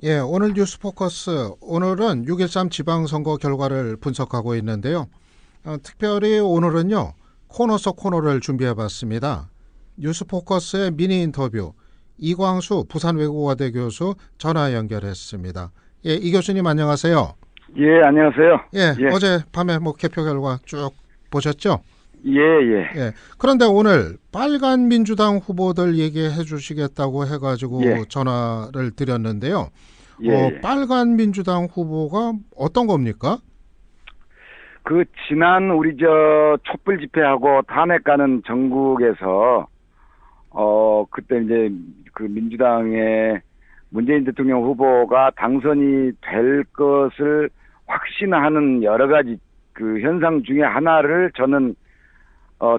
예, 오늘 뉴스 포커스. 오늘은 6.13 지방선거 결과를 분석하고 있는데요. 특별히 오늘은요, 코너 속 코너를 준비해 봤습니다. 뉴스 포커스의 미니 인터뷰, 이광수 부산외국어대 교수 전화 연결했습니다. 예, 이 교수님 안녕하세요. 예, 안녕하세요. 예, 예, 어젯밤에 개표 결과 쭉 보셨죠? 예, 예. 예. 그런데 오늘 빨간 민주당 후보들 얘기해 주시겠다고 해가지고 예. 전화를 드렸는데요. 예, 예. 빨간 민주당 후보가 어떤 겁니까? 그 지난 우리 촛불 집회하고 탄핵 가는 전국에서 그때 이제 그 민주당의 문재인 대통령 후보가 당선이 될 것을 확신하는 여러 가지 그 현상 중에 하나를 저는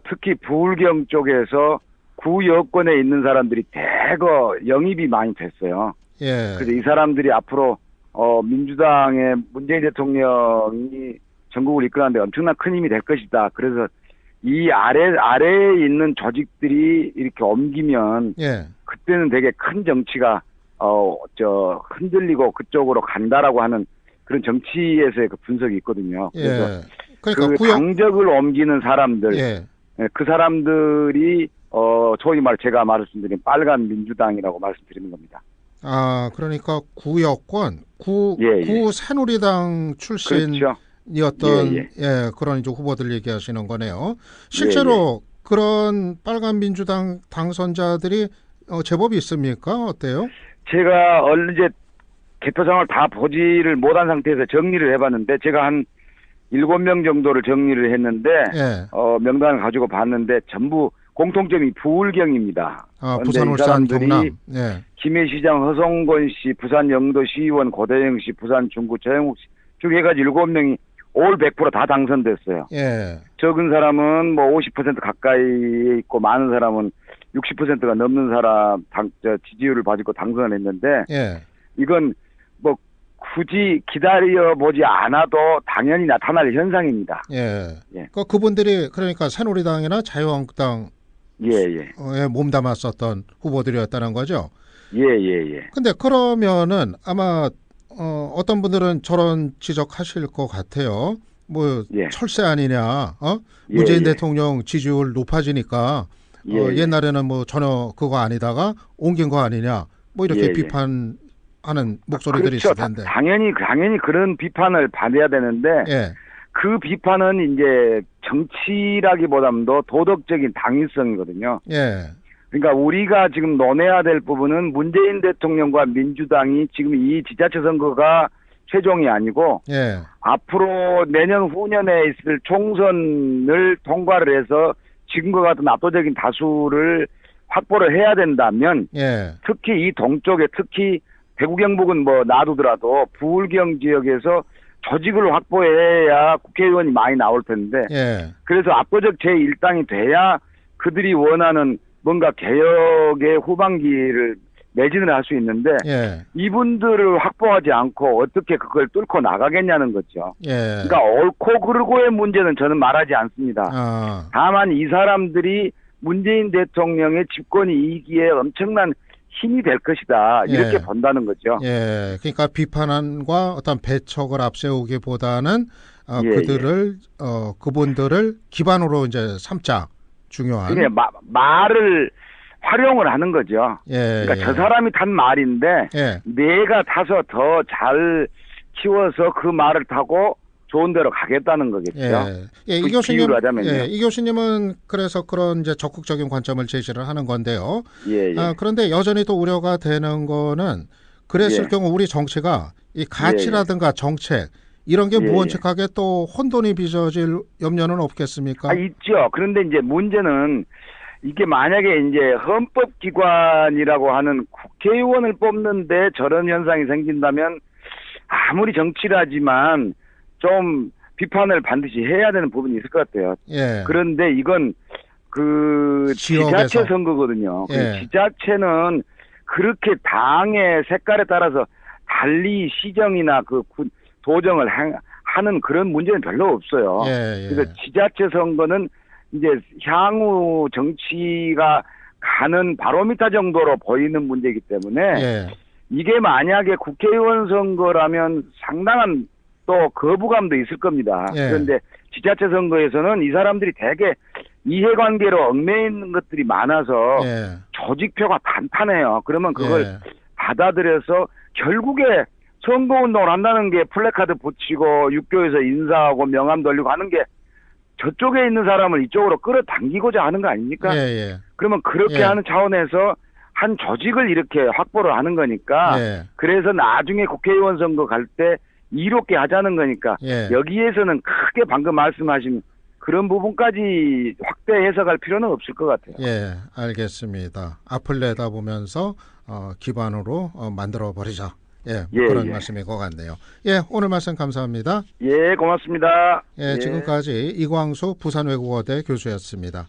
특히 부울경 쪽에서 구여권에 있는 사람들이 대거 영입이 많이 됐어요. 예. 그래서 이 사람들이 앞으로 민주당의 문재인 대통령이 전국을 이끌어가는데 엄청난 큰 힘이 될 것이다. 그래서 이 아래에 있는 조직들이 이렇게 옮기면 예. 그때는 되게 큰 정치가 흔들리고 그쪽으로 간다라고 하는 그런 정치에서의 그 분석이 있거든요. 그래서 예. 그러니까 그 당적을 옮기는 사람들, 예. 그 사람들이 소위 말 제가 말씀드린 빨간 민주당이라고 말씀드리는 겁니다. 아, 그러니까 구여권, 예. 구 새누리당 그렇죠. 출신이었던 예. 그런 이제 후보들 얘기하시는 거네요. 실제로 그런 빨간 민주당 당선자들이 제법 있습니까? 어때요? 제가 얼른 이제 개표장을 다 보지를 못한 상태에서 정리를 해봤는데 제가 한 7명 정도를 정리를 했는데 예. 명단을 가지고 봤는데 전부 공통점이 부울경입니다. 아, 부산, 울산, 경남. 예. 김해시장 허성권 씨, 부산 영도 시의원 고대영 씨, 부산 중구 최영욱 씨 쭉 해가지고 7명이 올 100%다 당선됐어요. 예. 적은 사람은 뭐 50% 가까이에 있고 많은 사람은 60%가 넘는 사람 지지율을 가지고 당선을 했는데 예. 이건 뭐 굳이 기다려보지 않아도 당연히 나타날 현상입니다. 예. 예. 그분들이 그러니까 새누리당이나 자유한국당 예. 몸담았었던 후보들이었다는 거죠. 예. 근데 그러면은 아마 어떤 분들은 저런 지적하실 것 같아요. 뭐 예. 철새 아니냐, 문재인 대통령 지지율 높아지니까 옛날에는 뭐 전혀 그거 아니다가 옮긴 거 아니냐, 뭐 이렇게 비판하는 목소리들이 그렇죠. 있을 텐데. 당연히 그런 비판을 받아야 되는데 예. 그 비판은 이제 정치라기보다도 도덕적인 당위성이거든요. 예. 그러니까 우리가 지금 논해야 될 부분은 문재인 대통령과 민주당이 지금 이 지자체 선거가 최종이 아니고 예. 앞으로 내년 후년에 있을 총선을 통과를 해서 지금과 같은 압도적인 다수를 확보를 해야 된다면 예. 특히 이 동쪽에 특히 대구 경북은 뭐 놔두더라도 부울경 지역에서 조직을 확보해야 국회의원이 많이 나올 텐데 예. 그래서 압도적 제1당이 돼야 그들이 원하는 뭔가 개혁의 후반기를 매진을 할 수 있는데 예. 이분들을 확보하지 않고 어떻게 그걸 뚫고 나가겠냐는 거죠. 예. 그러니까 옳고 그르고의 문제는 저는 말하지 않습니다. 다만 이 사람들이 문재인 대통령의 집권이 이기에 엄청난 힘이 될 것이다. 이렇게 본다는 거죠. 예. 그러니까 비판과 어떤 배척을 앞세우기보다는 그분들을 기반으로 이제 삼자 중요한. 그냥 말을 활용을 하는 거죠. 예. 그러니까 저 사람이 탄 말인데 내가 타서 더 잘 키워서 그 말을 타고 좋은 데로 가겠다는 거겠죠. 예. 이 교수님은 그래서 그런 이제 적극적인 관점을 제시를 하는 건데요. 그런데 여전히 또 우려가 되는 거는 그랬을 경우 우리 정치가 이 가치라든가 정책 이런 게 무언책하게 또 혼돈이 빚어질 염려는 없겠습니까? 있죠. 그런데 이제 문제는 이게 만약에 이제 헌법기관이라고 하는 국회의원을 뽑는데 저런 현상이 생긴다면 아무리 정치라지만 좀 비판을 반드시 해야 되는 부분이 있을 것 같아요. 그런데 이건 그 지자체 선거거든요. 지자체는 그렇게 당의 색깔에 따라서 달리 시정이나 그 도정을 하는 그런 문제는 별로 없어요. 그래서 지자체 선거는 이제 향후 정치가 가는 바로미터 정도로 보이는 문제이기 때문에 이게 만약에 국회의원 선거라면 상당한 또 거부감도 있을 겁니다. 예. 그런데 지자체 선거에서는 이 사람들이 되게 이해관계로 얽매여 있는 것들이 많아서 예. 조직표가 단단해요. 그러면 그걸 예. 받아들여서 결국에 선거운동을 한다는 게 플래카드 붙이고 육교에서 인사하고 명함 돌리고 하는 게 저쪽에 있는 사람을 이쪽으로 끌어당기고자 하는 거 아닙니까? 예. 예. 그러면 그렇게 예. 하는 차원에서 한 조직을 이렇게 확보를 하는 거니까 예. 그래서 나중에 국회의원 선거 갈 때 이롭게 하자는 거니까 예. 여기에서는 크게 방금 말씀하신 그런 부분까지 확대 해석할 필요는 없을 것 같아요. 예, 알겠습니다. 앞을 내다보면서 기반으로 만들어 버리자. 예, 예, 그런 예. 말씀인 것 같네요. 예, 오늘 말씀 감사합니다. 예, 고맙습니다. 예, 지금까지 이광수 부산외국어대 교수였습니다.